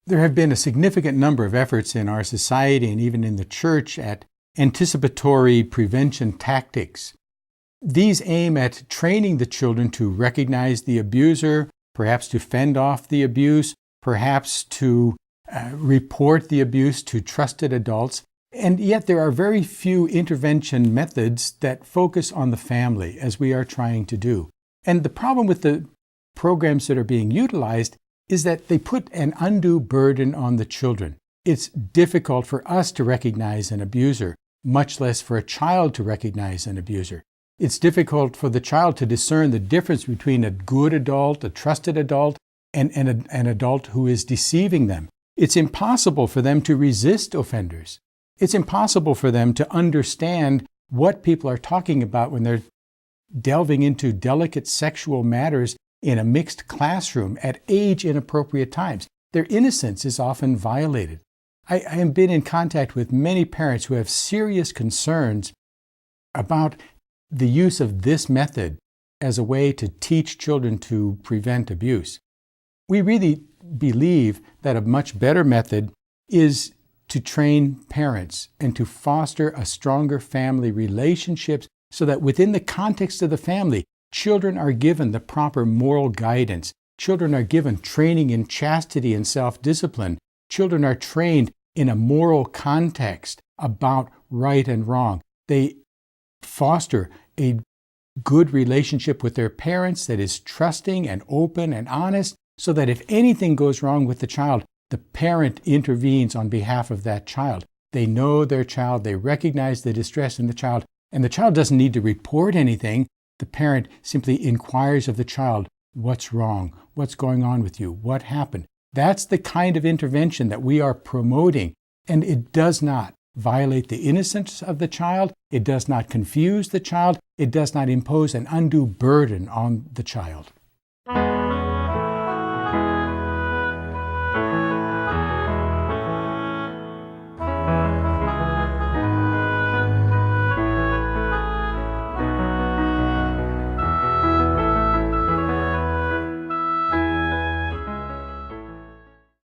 There have been a significant number of efforts in our society and even in the church at anticipatory prevention tactics. These aim at training the children to recognize the abuser, perhaps to fend off the abuse, perhaps to report the abuse to trusted adults. And yet there are very few intervention methods that focus on the family, as we are trying to do. And the problem with the programs that are being utilized is that they put an undue burden on the children. It's difficult for us to recognize an abuser, much less for a child to recognize an abuser. It's difficult for the child to discern the difference between a good adult, a trusted adult, and an adult who is deceiving them. It's impossible for them to resist offenders. It's impossible for them to understand what people are talking about when they're delving into delicate sexual matters in a mixed classroom at age-inappropriate times. Their innocence is often violated. I have been in contact with many parents who have serious concerns about the use of this method as a way to teach children to prevent abuse. We really believe that a much better method is to train parents and to foster a stronger family relationships so that within the context of the family, children are given the proper moral guidance. Children are given training in chastity and self-discipline. Children are trained in a moral context about right and wrong. They foster a good relationship with their parents that is trusting and open and honest, so that if anything goes wrong with the child, the parent intervenes on behalf of that child. They know their child, they recognize the distress in the child, and the child doesn't need to report anything. The parent simply inquires of the child, what's wrong? What's going on with you? What happened? That's the kind of intervention that we are promoting, and it does not violate the innocence of the child. It does not confuse the child. It does not impose an undue burden on the child.